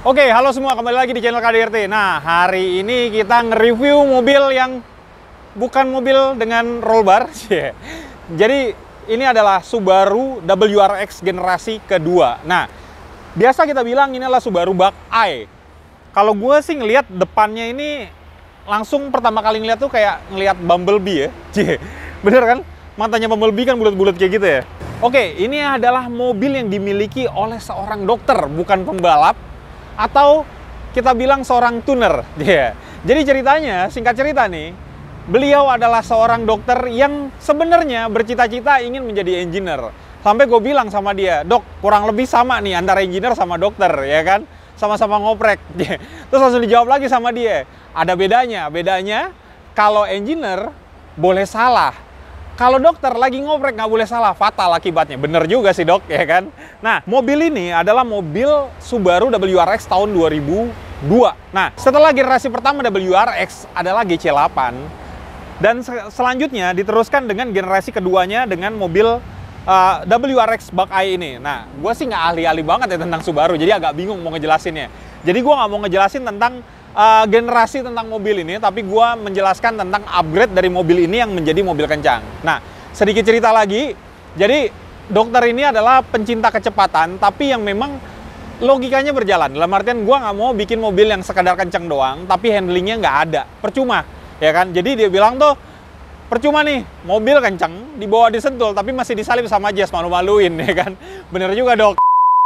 Oke, halo semua, kembali lagi di channel KDRT. Nah, hari ini kita nge-review mobil yang bukan mobil dengan roll bar. Jadi, ini adalah Subaru WRX generasi kedua. Nah, biasa kita bilang ini adalah Subaru Buckeye. Kalau gue sih ngelihat depannya ini, langsung pertama kali ngeliat tuh kayak ngelihat Bumblebee ya. Bener kan? Matanya Bumblebee kan bulat-bulat kayak gitu ya. Oke, ini adalah mobil yang dimiliki oleh seorang dokter, bukan pembalap. Atau kita bilang seorang tuner. Jadi ceritanya, singkat cerita nih, beliau adalah seorang dokter yang sebenarnya bercita-cita ingin menjadi engineer. Sampai gue bilang sama dia, "Dok, kurang lebih sama nih antara engineer sama dokter, ya kan? Sama-sama ngoprek." Terus langsung dijawab lagi sama dia, "Ada bedanya. Bedanya kalau engineer boleh salah. Kalau dokter lagi ngoprek nggak boleh salah, fatal akibatnya." Bener juga sih dok, ya kan? Nah, mobil ini adalah mobil Subaru WRX tahun 2002. Nah, setelah generasi pertama WRX adalah GC8. Dan selanjutnya diteruskan dengan generasi keduanya dengan mobil WRX Buckeye ini. Nah, gue sih nggak ahli-ahli banget ya tentang Subaru, jadi agak bingung mau ngejelasinnya. Jadi gue nggak mau ngejelasin tentang generasi tentang mobil ini, tapi gue menjelaskan tentang upgrade dari mobil ini yang menjadi mobil kencang. Nah, sedikit cerita lagi. Jadi, dokter ini adalah pencinta kecepatan, tapi yang memang logikanya berjalan. Dalam artian gue nggak mau bikin mobil yang sekadar kencang doang, tapi handlingnya nggak ada. Percuma, ya kan? Jadi dia bilang tuh, percuma nih, mobil kencang, dibawa disentul, tapi masih disalip sama Jazz, malu-maluin, ya kan? Bener juga dok.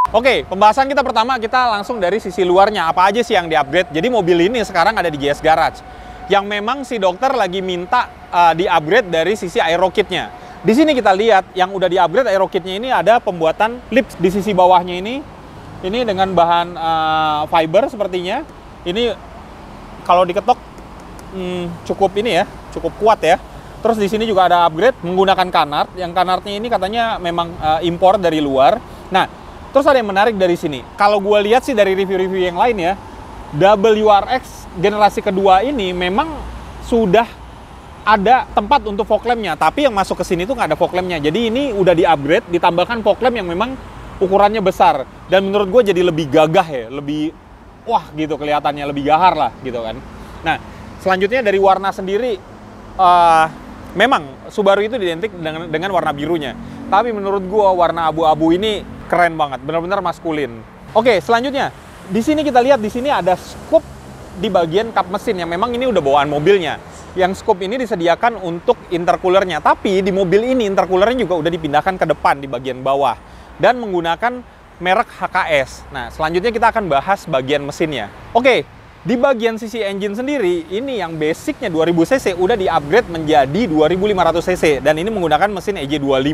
Oke, pembahasan kita pertama, kita langsung dari sisi luarnya. Apa aja sih yang di-upgrade? Jadi mobil ini sekarang ada di GS Garage. Yang memang si dokter lagi minta di-upgrade dari sisi aerokitnya. Di sini kita lihat yang udah di-upgrade aerokitnya ini ada pembuatan lips di sisi bawahnya ini. Ini dengan bahan fiber sepertinya. Ini kalau diketok cukup ini ya, cukup kuat ya. Terus di sini juga ada upgrade menggunakan kanard. Yang kanardnya ini katanya memang impor dari luar. Nah, terus ada yang menarik dari sini. Kalau gue lihat sih dari review-review yang lain ya, WRX generasi kedua ini memang sudah ada tempat untuk fog lamp-nya, tapi yang masuk ke sini tuh nggak ada fog lamp-nya. Jadi ini udah di-upgrade, ditambahkan fog lamp yang memang ukurannya besar. Dan menurut gue jadi lebih gagah ya, lebih wah gitu kelihatannya, lebih gahar lah gitu kan. Nah, selanjutnya dari warna sendiri, memang Subaru itu identik dengan warna birunya. Tapi menurut gue warna abu-abu ini keren banget, benar-benar maskulin. Oke, selanjutnya di sini kita lihat di sini ada scoop di bagian kap mesin yang memang ini udah bawaan mobilnya. Yang scoop ini disediakan untuk intercoolernya, tapi di mobil ini intercoolernya juga udah dipindahkan ke depan di bagian bawah dan menggunakan merek HKS. Nah, selanjutnya kita akan bahas bagian mesinnya. Oke, di bagian sisi engine sendiri ini yang basicnya 2000 cc udah di-upgrade menjadi 2500 cc dan ini menggunakan mesin EJ25.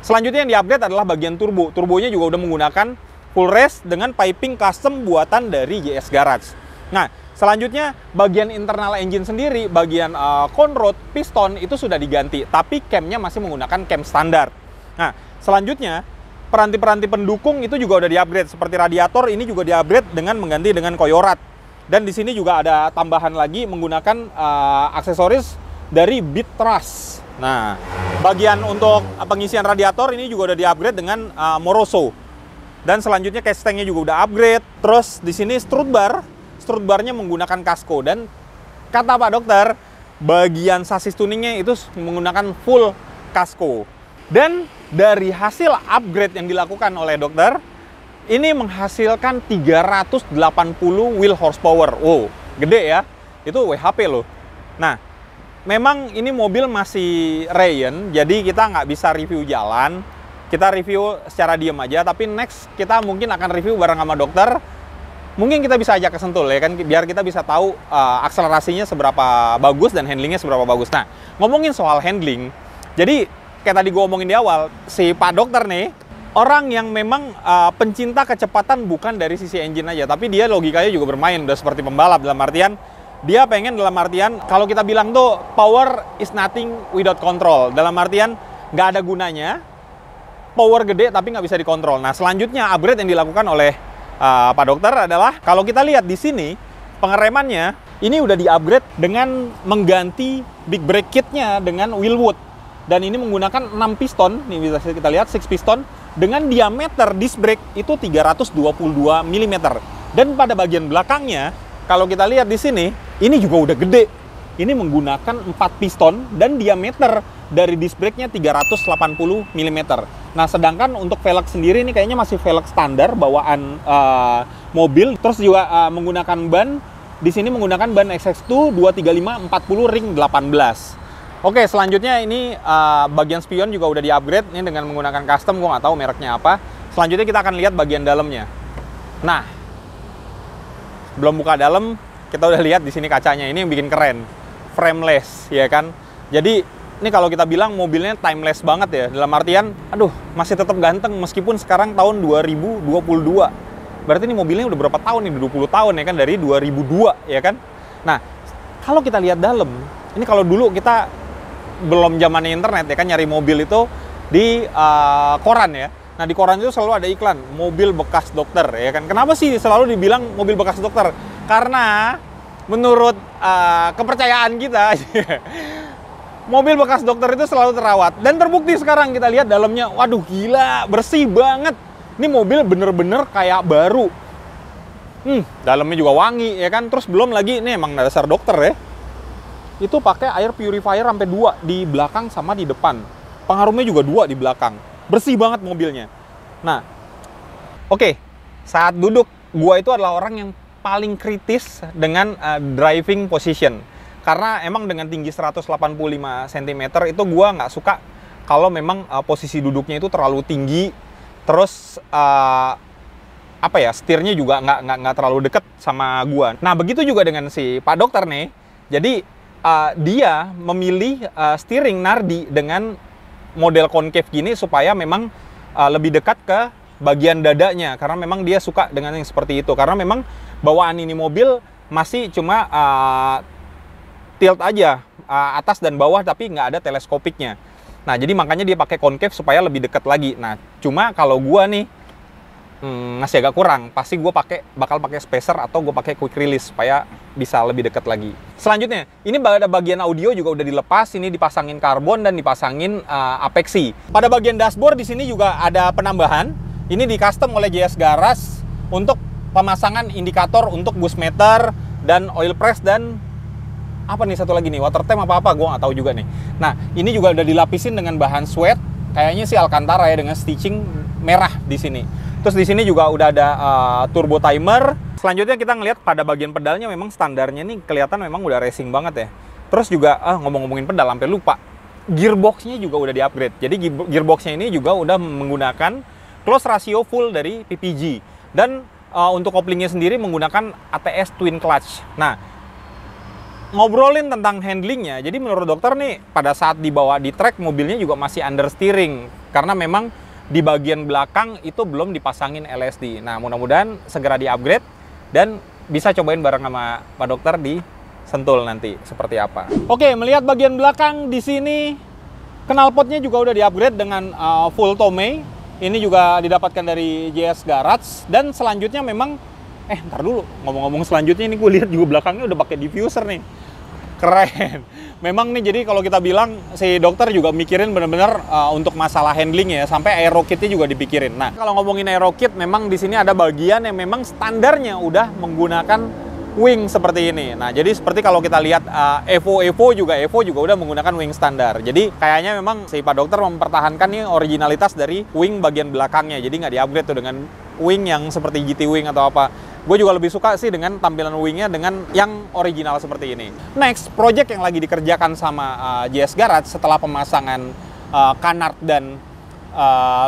Selanjutnya yang di-upgrade adalah bagian turbo. Turbonya juga udah menggunakan full race dengan piping custom buatan dari GS Garage. Nah, selanjutnya bagian internal engine sendiri, bagian conrod, piston itu sudah diganti, tapi camnya masih menggunakan cam standar. Nah, selanjutnya peranti-peranti pendukung itu juga udah di-upgrade. Seperti radiator ini juga di-upgrade dengan mengganti dengan koyorat. Dan di sini juga ada tambahan lagi menggunakan aksesoris dari Beat Truss. Nah, bagian untuk pengisian radiator ini juga udah di-upgrade dengan Moroso. Dan selanjutnya case tanknya juga udah upgrade. Terus di sini strut barnya menggunakan Casco. Dan kata Pak Dokter, bagian sasis tuningnya itu menggunakan full Casco. Dan dari hasil upgrade yang dilakukan oleh dokter, ini menghasilkan 380 wheel horsepower. Wow, gede ya. Itu WHP loh. Nah, memang ini mobil masih Rayon, jadi kita nggak bisa review jalan. Kita review secara diam aja, tapi next kita mungkin akan review bareng sama dokter. Mungkin kita bisa ajak ke Sentul ya kan, biar kita bisa tahu akselerasinya seberapa bagus dan handlingnya seberapa bagus. Nah, ngomongin soal handling, jadi kayak tadi gue omongin di awal, si Pak Dokter nih, orang yang memang pencinta kecepatan bukan dari sisi engine aja, tapi dia logikanya juga bermain, udah seperti pembalap dalam artian, dia pengen dalam artian, kalau kita bilang tuh, power is nothing without control. Dalam artian, nggak ada gunanya, power gede tapi nggak bisa dikontrol. Nah, selanjutnya upgrade yang dilakukan oleh Pak Dokter adalah, kalau kita lihat di sini, pengeremannya, ini udah di-upgrade dengan mengganti big brake kitnya dengan Wilwood. Dan ini menggunakan 6 piston, nih bisa kita lihat 6 piston, dengan diameter disc brake itu 322 mm. Dan pada bagian belakangnya, kalau kita lihat di sini, ini juga udah gede. Ini menggunakan 4 piston dan diameter dari disc brake-nya 380 mm. Nah, sedangkan untuk velg sendiri ini kayaknya masih velg standar bawaan mobil. Terus juga menggunakan ban, di sini menggunakan ban XX2 235 40 ring 18. Oke, selanjutnya ini bagian spion juga udah di-upgrade ini dengan menggunakan custom, gue nggak tahu mereknya apa. Selanjutnya kita akan lihat bagian dalamnya. Nah, belum buka dalam, kita udah lihat di sini kacanya. Ini yang bikin keren, frameless, ya kan. Jadi ini kalau kita bilang mobilnya timeless banget ya, dalam artian, aduh, masih tetap ganteng meskipun sekarang tahun 2022. Berarti ini mobilnya udah berapa tahun nih? 20 tahun ya kan, dari 2002 ya kan. Nah, kalau kita lihat dalam, ini kalau dulu kita belum zamannya internet ya kan, nyari mobil itu di koran ya. Nah, di koran itu selalu ada iklan mobil bekas dokter ya kan. Kenapa sih selalu dibilang mobil bekas dokter? Karena menurut kepercayaan kita mobil bekas dokter itu selalu terawat. Dan terbukti sekarang kita lihat dalamnya, waduh gila, bersih banget. Ini mobil bener-bener kayak baru. Dalamnya juga wangi ya kan. Terus belum lagi, ini emang dasar dokter ya, itu pakai air purifier sampai 2 di belakang sama di depan. Pengharumnya juga 2 di belakang. Bersih banget mobilnya. Nah, oke, saat duduk, gua itu adalah orang yang paling kritis dengan driving position. Karena emang dengan tinggi 185 cm itu gua nggak suka kalau memang posisi duduknya itu terlalu tinggi. Terus apa ya, setirnya juga nggak terlalu deket sama gua. Nah, begitu juga dengan si Pak Dokter nih. Jadi dia memilih steering Nardi dengan model concave gini supaya memang lebih dekat ke bagian dadanya, karena memang dia suka dengan yang seperti itu. Karena memang bawaan ini mobil masih cuma tilt aja atas dan bawah, tapi nggak ada teleskopiknya. Nah, jadi makanya dia pakai concave supaya lebih dekat lagi. Nah, cuma kalau gua nih masih agak kurang, pasti gue bakal pakai spacer atau gue pakai quick release supaya bisa lebih dekat lagi. Selanjutnya, ini ada bagian audio juga udah dilepas, ini dipasangin karbon dan dipasangin Apexi. Pada bagian dashboard di sini juga ada penambahan. Ini di custom oleh JS Garage untuk pemasangan indikator untuk boost meter dan oil press dan apa nih satu lagi nih, water temp apa gue nggak tahu juga nih. Nah, ini juga udah dilapisin dengan bahan sweat, kayaknya sih Alcantara ya, dengan stitching merah di sini. Terus di sini juga udah ada turbo timer. Selanjutnya kita ngelihat pada bagian pedalnya memang standarnya nih kelihatan memang udah racing banget ya. Terus juga ngomong-ngomongin pedal sampai lupa, gearboxnya juga udah di-upgrade. Jadi gearboxnya ini juga udah menggunakan close ratio full dari PPG. Dan untuk koplingnya sendiri menggunakan ATS twin clutch. Nah, ngobrolin tentang handlingnya, jadi menurut dokter nih pada saat dibawa di track mobilnya juga masih understeering karena memang di bagian belakang itu belum dipasangin LSD. Nah, mudah-mudahan segera di-upgrade dan bisa cobain bareng sama Pak Dokter di Sentul nanti seperti apa. Oke, melihat bagian belakang di sini, knalpotnya juga udah di-upgrade dengan full Tomei. Ini juga didapatkan dari JS Garage. Dan selanjutnya memang, ntar dulu, ngomong-ngomong selanjutnya ini gue lihat juga belakangnya udah pakai diffuser nih. Keren. Memang nih, jadi kalau kita bilang si dokter juga mikirin bener-bener untuk masalah handling ya, sampai aero kitnya juga dipikirin. Nah, kalau ngomongin aero kit, memang di sini ada bagian yang memang standarnya udah menggunakan wing seperti ini. Nah, jadi seperti kalau kita lihat Evo juga udah menggunakan wing standar. Jadi kayaknya memang si Pak Dokter mempertahankan nih originalitas dari wing bagian belakangnya. Jadi nggak di-upgrade tuh dengan wing yang seperti GT Wing atau apa. Gue juga lebih suka sih dengan tampilan wingnya dengan yang original seperti ini. Next, project yang lagi dikerjakan sama JS Garage setelah pemasangan canard dan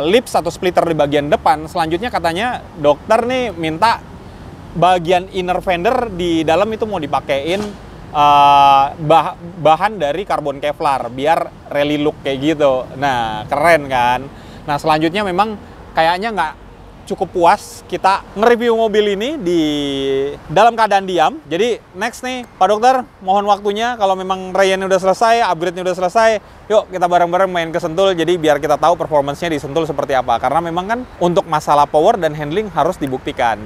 lips atau splitter di bagian depan. Selanjutnya katanya dokter nih minta bagian inner fender di dalam itu mau dipakein bahan dari karbon Kevlar biar rally look kayak gitu. Nah, keren kan? Nah, selanjutnya memang kayaknya nggak cukup puas kita nge-review mobil ini di dalam keadaan diam. Jadi next nih Pak Dokter, mohon waktunya kalau memang Ryan udah selesai, upgrade-nya udah selesai, yuk kita bareng-bareng main ke Sentul. Jadi biar kita tahu performance-nya di Sentul seperti apa. Karena memang kan untuk masalah power dan handling harus dibuktikan.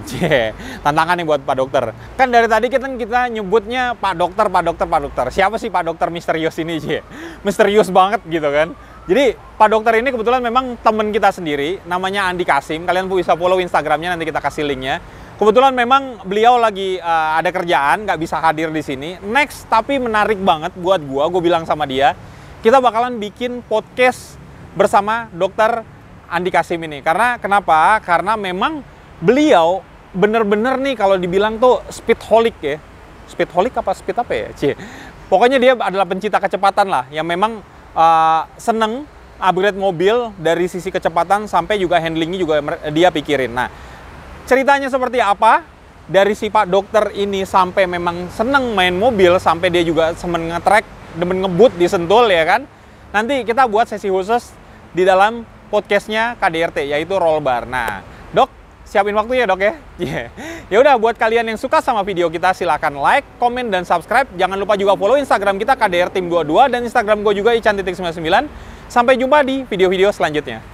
Tantangan nih buat Pak Dokter. Kan dari tadi kita nyebutnya Pak Dokter. Siapa sih Pak Dokter misterius ini? Misterius banget gitu kan. Jadi Pak Dokter ini kebetulan memang teman kita sendiri, namanya Andi Kasim. Kalian bisa follow Instagramnya, nanti kita kasih linknya. Kebetulan memang beliau lagi ada kerjaan, nggak bisa hadir di sini. Next, tapi menarik banget buat gue bilang sama dia, kita bakalan bikin podcast bersama Dokter Andi Kasim ini. Karena kenapa? Karena memang beliau bener-bener nih kalau dibilang tuh speedholic ya. Speedholic apa speed apa ya? Pokoknya dia adalah pencinta kecepatan lah, yang memang seneng upgrade mobil dari sisi kecepatan sampai juga handlingnya juga dia pikirin. Nah, ceritanya seperti apa dari si Pak Dokter ini sampai memang seneng main mobil, sampai dia juga semen nge-track, demen ngebut di Sentul ya kan. Nanti kita buat sesi khusus di dalam podcastnya KDRT, yaitu roll bar. Nah, Dok, siapin waktu ya Dok ya. Ya udah, buat kalian yang suka sama video kita silahkan like, komen, dan subscribe. Jangan lupa juga follow Instagram kita KDR Team 22 dan Instagram gue juga Ican.99. Sampai jumpa di video-video selanjutnya.